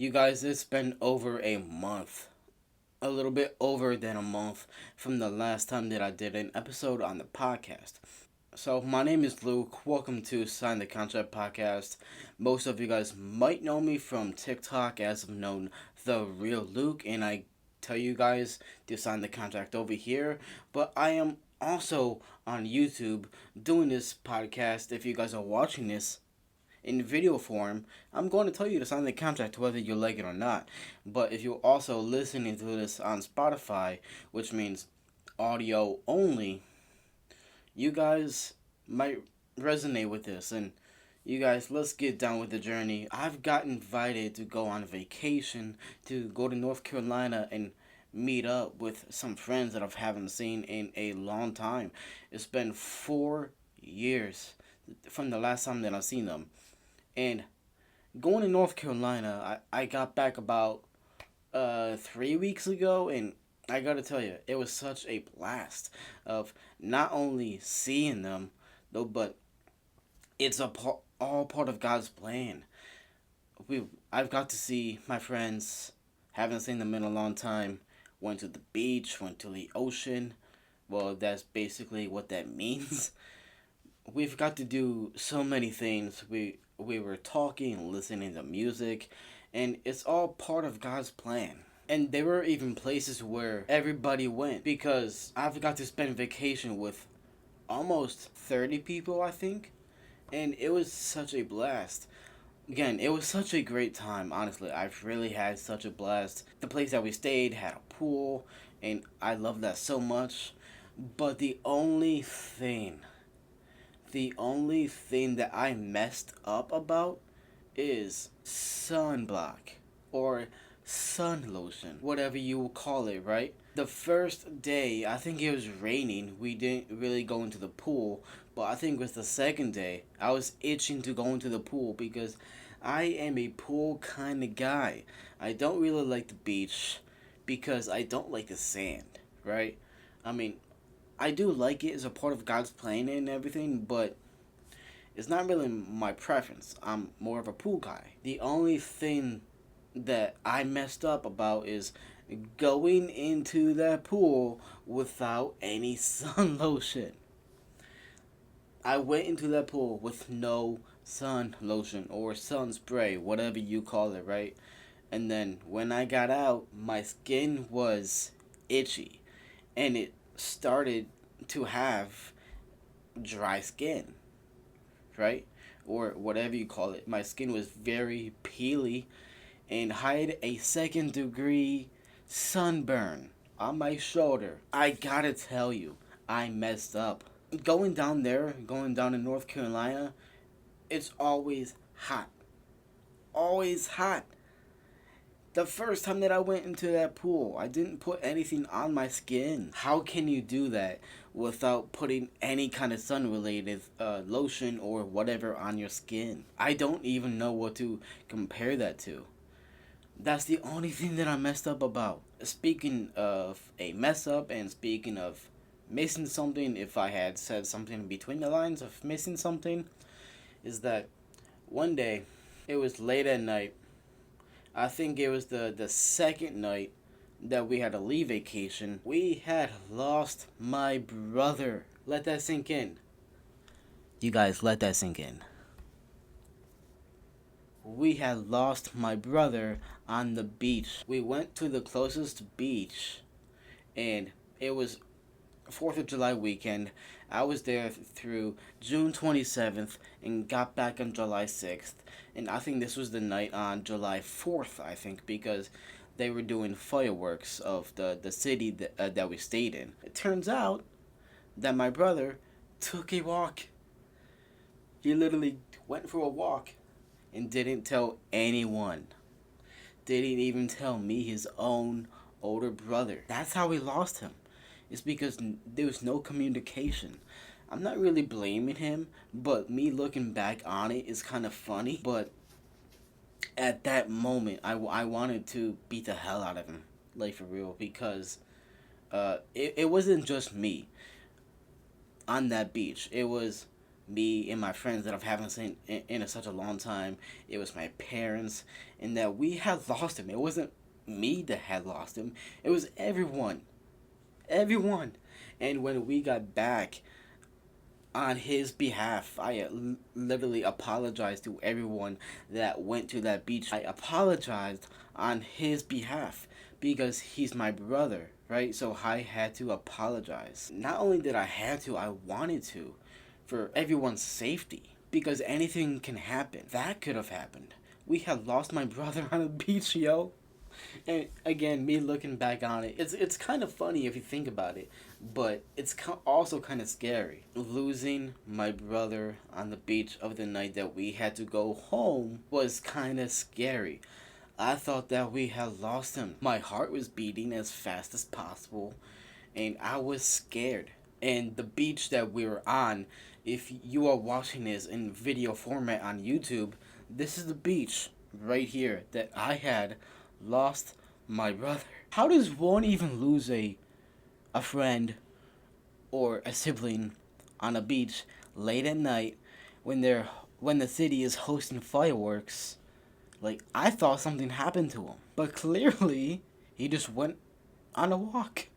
You guys, it's been over a month, a little bit over than a month from the last time that I did an episode on the podcast. So, my name is Luke. Welcome to Sign the Contract podcast. Most of you guys might know me from TikTok as I've known The Real Luke, and I tell you guys to sign the contract over here. But I am also on YouTube doing this podcast. If you guys are watching this, in video form, I'm going to tell you to sign the contract whether you like it or not. But if you're also listening to this on Spotify, which means audio only, you guys might resonate with this. And you guys, let's get down with the journey. I've got invited to go on vacation to go to North Carolina and meet up with some friends that I haven't seen in a long time. It's been 4 years from the last time that I've seen them. And going to North Carolina, I got back about 3 weeks ago, and I gotta tell you, it was such a blast of not only seeing them, though, but it's all part of God's plan. We I've got to see my friends, haven't seen them in a long time. Went to the beach, went to the ocean. Well, that's basically what that means. We've got to do so many things. We were talking, listening to music, and it's all part of God's plan. And there were even places where everybody went because I've got to spend vacation with almost 30 people, I think, and it was such a blast. Again, it was such a great time, honestly. I've really had such a blast. The place that we stayed had a pool, and I love that so much. But the only thing that I messed up about is sunblock or sun lotion, whatever you will call it, right? The first day, I think it was raining. We didn't really go into the pool, but I think it was the second day. I was itching to go into the pool because I am a pool kind of guy. I don't really like the beach because I don't like the sand, right? I mean, I do like it as a part of God's plan and everything, but it's not really my preference. I'm more of a pool guy. The only thing that I messed up about is going into that pool without any sun lotion. I went into that pool with no sun lotion or sun spray, whatever you call it, right? And then when I got out, my skin was itchy and it started to have dry skin, right? Or whatever you call it. My skin was very peely and had a second-degree sunburn on my shoulder. I gotta tell you, I messed up. Going down in North Carolina, it's always hot. Always hot. The first time that I went into that pool, I didn't put anything on my skin. How can you do that without putting any kind of sun related lotion or whatever on your skin? I don't even know what to compare that to. That's the only thing that I messed up about. Speaking of a mess up and speaking of missing something, if I had said something between the lines of missing something, is that one day, it was late at night. I think it was the second night that we had a leave vacation. We had lost my brother. Let that sink in. You guys, let that sink in. We had lost my brother on the beach. We went to the closest beach, and it was 4th of July weekend. I was there through June 27th and got back on July 6th. And I think this was the night on July 4th, I think, because they were doing fireworks of the city that we stayed in. It turns out that my brother took a walk. He literally went for a walk and didn't tell anyone. Didn't even tell me, his own older brother. That's how we lost him. It's because there was no communication. I'm not really blaming him, but me looking back on it is kind of funny. But at that moment, I wanted to beat the hell out of him, like for real, because it wasn't just me on that beach. It was me and my friends that I haven't seen in such a long time. It was my parents, and that we had lost him. It wasn't me that had lost him. It was everyone. Everyone. And when we got back, on his behalf, I literally apologized to everyone that went to that beach. I apologized on his behalf because he's my brother, right? So I had to apologize. Not only did I have to, I wanted to, for everyone's safety, because anything can happen. That could have happened. We had lost my brother on a beach, yo. And again, me looking back on it, it's kind of funny if you think about it, but it's also kind of scary. Losing my brother on the beach of the night that we had to go home was kind of scary. I thought that we had lost him. My heart was beating as fast as possible, and I was scared. And the beach that we were on, if you are watching this in video format on YouTube, this is the beach right here that I had lost my brother. How does one even lose a friend or a sibling on a beach late at night when the city is hosting fireworks? Like, I thought something happened to him, but clearly he just went on a walk.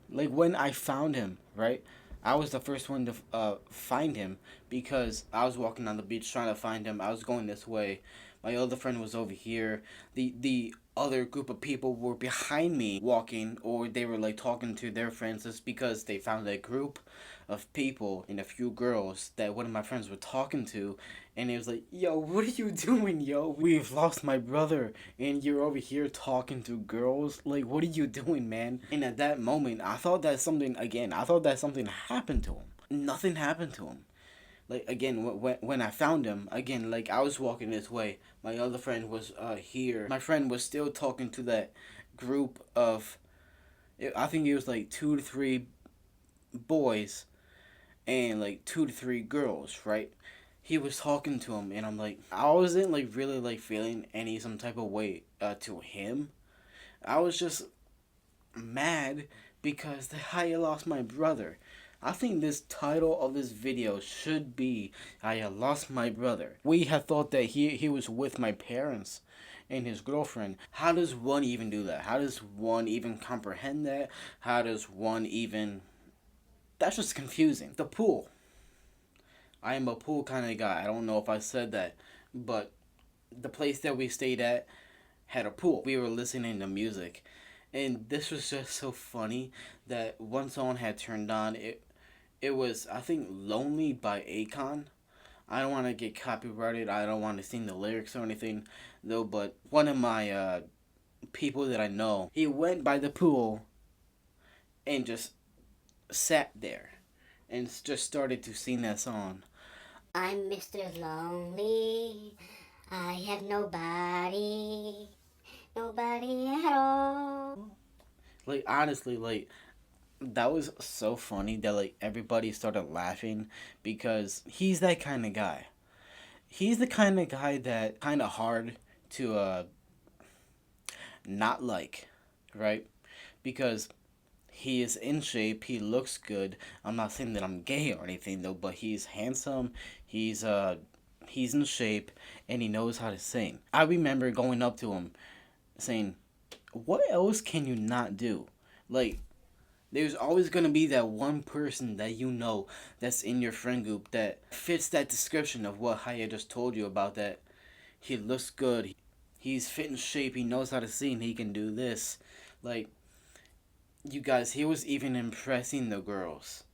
Like, when I found him, right? I was the first one to find him because I was walking on the beach trying to find him. I was going this way. My other friend was over here. The other group of people were behind me walking, or they were like talking to their friends just because they found a group of people and a few girls that one of my friends were talking to, and it was like, yo, what are you doing, yo? We've lost my brother and you're over here talking to girls. Like, what are you doing, man? And at that moment, I thought that something happened to him. Nothing happened to him. Like, again, when I found him, again, like, I was walking this way. My other friend was here. My friend was still talking to that group of, I think it was like 2 to 3 boys and like 2 to 3 girls, right? He was talking to him, and I'm like, I wasn't like really like feeling any some type of way to him. I was just mad because I lost my brother. I think this title of this video should be I lost my brother. We had thought that he was with my parents and his girlfriend. How does one even do that? How does one even comprehend that? How does one even... That's just confusing. The pool. I am a pool kind of guy. I don't know if I said that, but the place that we stayed at had a pool. We were listening to music, and this was just so funny that one song had turned on. It was, I think, Lonely by Akon. I don't want to get copyrighted. I don't want to sing the lyrics or anything, though, but one of my people that I know, he went by the pool and just sat there and just started to sing that song. I'm Mr. Lonely. I have nobody. Nobody at all. Like, honestly, like, that was so funny that, like, everybody started laughing because he's that kind of guy. He's the kind of guy that kind of hard to not like, right? Because he is in shape, he looks good. I'm not saying that I'm gay or anything though, but he's handsome, he's he's in shape, and he knows how to sing. I remember going up to him saying, "What else can you not do?" Like, there's always gonna be that one person that you know that's in your friend group that fits that description of what Haya just told you about, that he looks good, he's fit in shape, he knows how to sing, he can do this. Like, you guys, he was even impressing the girls.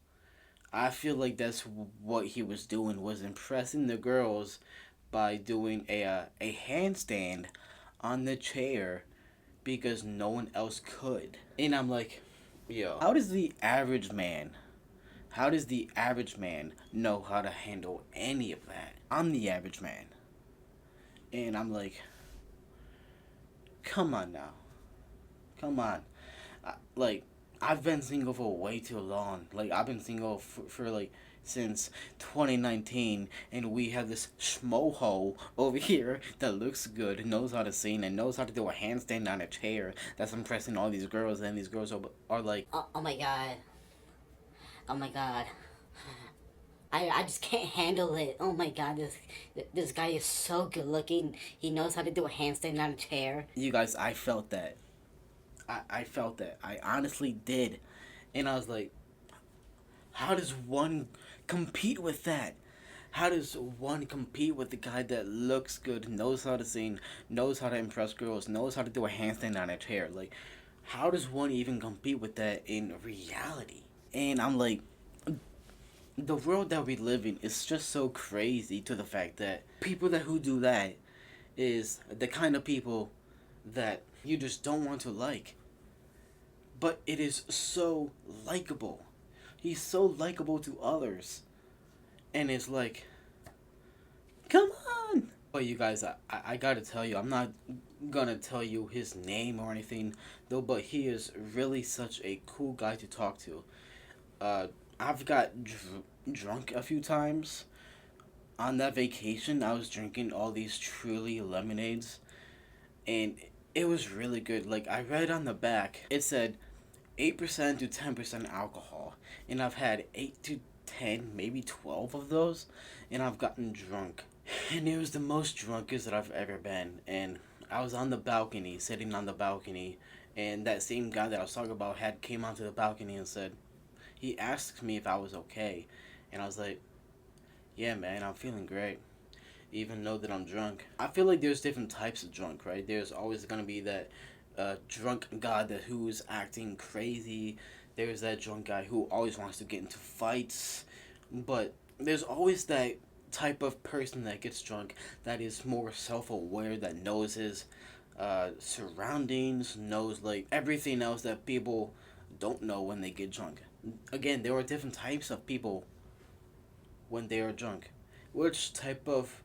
I feel like that's what he was doing, was impressing the girls by doing a handstand on the chair because no one else could. And I'm like, yo, how does the average man know how to handle any of that? I'm the average man. And I'm like, come on now. Come on. Like, I've been single for way too long. Like, I've been single for like since 2019, and we have this schmoho over here that looks good, knows how to sing, and knows how to do a handstand on a chair that's impressing all these girls, and these girls are like, Oh my god. Oh my god. I just can't handle it. Oh my god, this guy is so good looking. He knows how to do a handstand on a chair. You guys, I felt that. I felt that. I honestly did. And I was like, how does one compete with that? How does one compete with the guy that looks good, knows how to sing, knows how to impress girls, knows how to do a handstand on a chair? Like, how does one even compete with that in reality? And I'm like, the world that we live in is just so crazy to the fact that people that who do that is the kind of people that you just don't want to like. But it is so likable. He's so likable to others. And it's like, come on! But you guys, I gotta tell you, I'm not gonna tell you his name or anything, though, but he is really such a cool guy to talk to. Uh, I've got drunk a few times. On that vacation, I was drinking all these truly lemonades, and it was really good. Like, I read on the back, it said 8% to 10% alcohol, and I've had 8 to 10, maybe 12 of those, and I've gotten drunk. And it was the most drunkest that I've ever been. And I was on the balcony, sitting on the balcony, and that same guy that I was talking about had came onto the balcony and said, he asked me if I was okay, and I was like, yeah, man, I'm feeling great, even though that I'm drunk. I feel like there's different types of drunk, right? There's always gonna be that drunk guy that who's acting crazy. There's that drunk guy who always wants to get into fights, but there's always that type of person that gets drunk that is more self-aware, that knows his surroundings, knows like everything else that people don't know when they get drunk. Again, there are different types of people when they are drunk. Which type of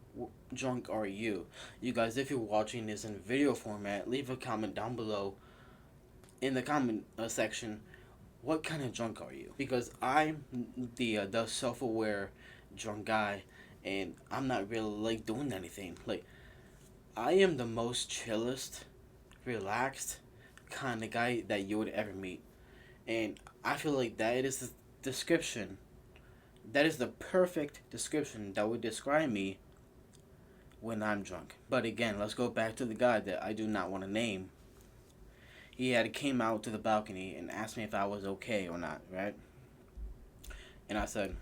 drunk are you? You guys, if you're watching this in video format, leave a comment down below in the comment section. What kind of drunk are you? Because I'm the self-aware drunk guy, and I'm not really like doing anything. Like, I am the most chillest, relaxed kind of guy that you would ever meet, and I feel like that is the description. That is the perfect description that would describe me when I'm drunk. But again, let's go back to the guy that I do not want to name. He had came out to the balcony and asked me if I was okay or not, right? And I said,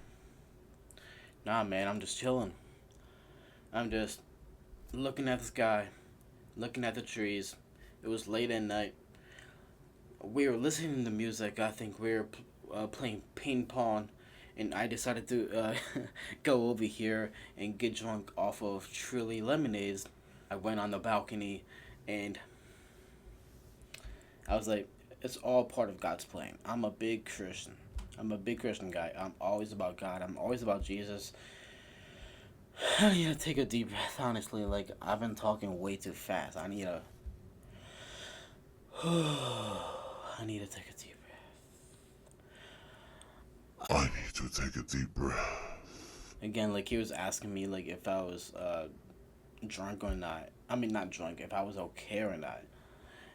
nah, man, I'm just chilling. I'm just looking at the sky, looking at the trees. It was late at night. We were listening to music. I think we were playing ping pong, and I decided to go over here and get drunk off of Truly Lemonades. I went on the balcony, and I was like, it's all part of God's plan. I'm a big Christian. I'm a big Christian guy. I'm always about God. I'm always about Jesus. I need to take a deep breath, honestly. Like, I've been talking way too fast. I need to. I need to take a deep breath. I need to take a deep breath. Again, like, he was asking me, like, if I was drunk or not. I mean, not drunk, if I was okay or not.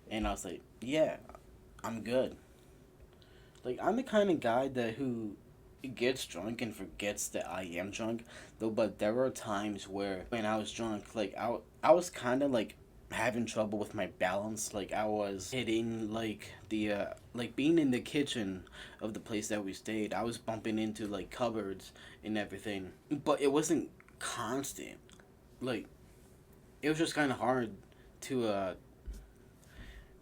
And I was like, yeah, I'm good. Like, I'm the kind of guy that who gets drunk and forgets that I am drunk, though. But there were times where when I was drunk, like, I was kind of like having trouble with my balance. Like, I was hitting like the like being in the kitchen of the place that we stayed, I was bumping into like cupboards and everything, but it wasn't constant. Like, it was just kind of hard to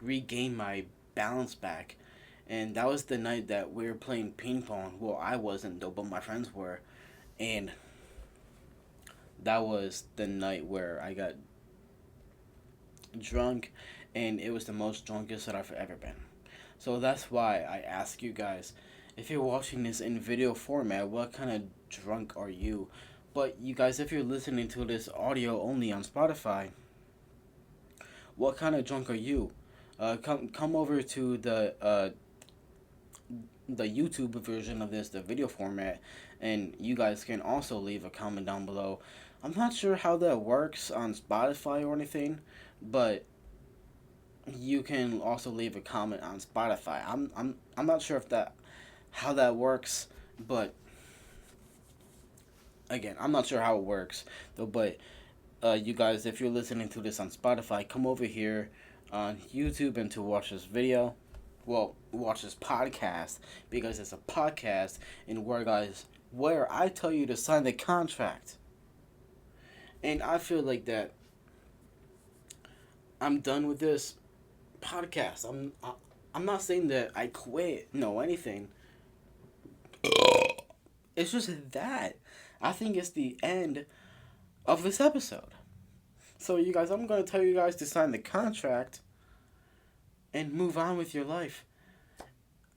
regain my balance back. And that was the night that we were playing ping pong. Well, I wasn't though, but my friends were. And that was the night where I got drunk, and it was the most drunkest that I've ever been. So that's why I ask you guys, if you're watching this in video format, what kind of drunk are you? But you guys, if you're listening to this audio only on Spotify, what kind of drunk are you? Come over to the YouTube version of this, the video format, and you guys can also leave a comment down below. I'm not sure how that works on Spotify or anything, but you can also leave a comment on Spotify. I'm not sure if that how that works, but Again, I'm not sure how it works though, but you guys, if you're listening to this on Spotify, come over here on YouTube and to watch this video. Well, watch this podcast because it's a podcast in where I tell you to sign the contract. And I feel like that I'm done with this podcast. I'm not saying that I quit. No, anything. It's just that I think it's the end of this episode. So you guys, I'm gonna tell you guys to sign the contract and move on with your life.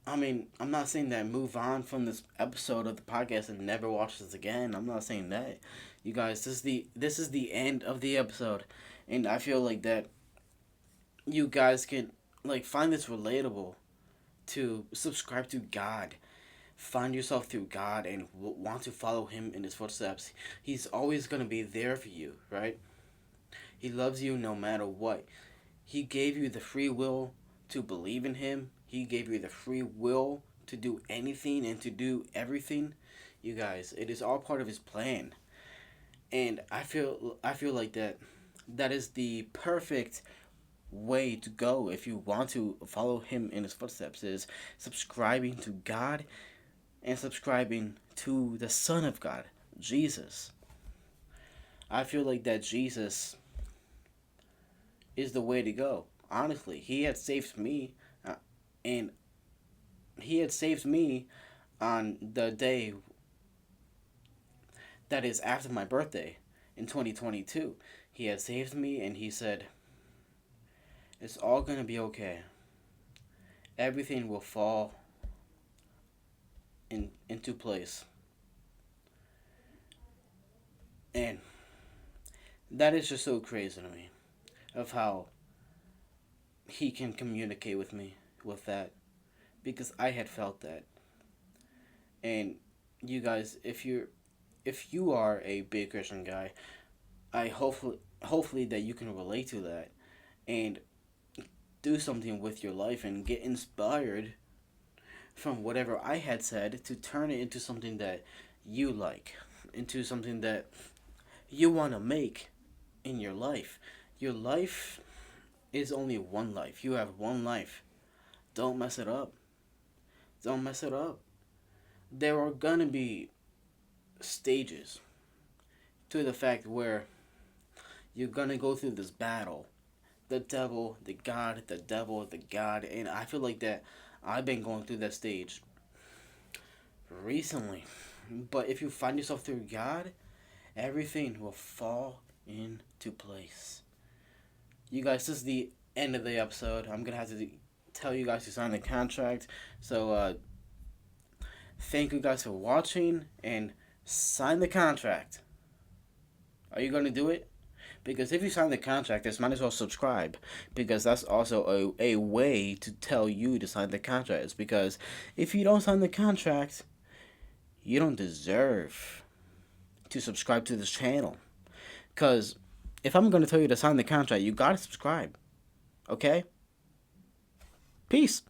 I mean, I'm not saying that move on from this episode of the podcast and never watch this again. I'm not saying that. You guys, this is the end of the episode, and I feel like that you guys can like find this relatable to subscribe to God. Find yourself through God and want to follow him in his footsteps. He's always going to be there for you, right? He loves you no matter what. He gave you the free will to believe in him. He gave you the free will to do anything and to do everything. You guys, it is all part of his plan. And I feel like that is the perfect way to go if you want to follow him in his footsteps is subscribing to God and subscribing to the Son of God, Jesus. I feel like that Jesus is the way to go. Honestly, he had saved me, and he had saved me on the day that is after my birthday in 2022. He had saved me, and he said, "It's all gonna be okay. Everything will fall into place." And that is just so crazy to me of how he can communicate with me with that because I had felt that. And you guys, if you are a big Christian guy, I hopefully that you can relate to that and do something with your life and get inspired from whatever I had said to turn it into something that you like, into something that you want to make in your life. Your life is only one life. You have one life. Don't mess it up. Don't mess it up. There are gonna be stages to the fact where you're gonna go through this battle. The devil, the God, the devil, the God. And I feel like that I've been going through that stage recently. But if you find yourself through God, everything will fall into place. You guys, this is the end of the episode. I'm gonna have to tell you guys to sign the contract. So thank you guys for watching and sign the contract. Are you gonna do it? Because if you sign the contract, just might as well subscribe. Because that's also a way to tell you to sign the contract. It's because if you don't sign the contract, you don't deserve to subscribe to this channel. Because if I'm going to tell you to sign the contract, you got to subscribe. Okay? Peace.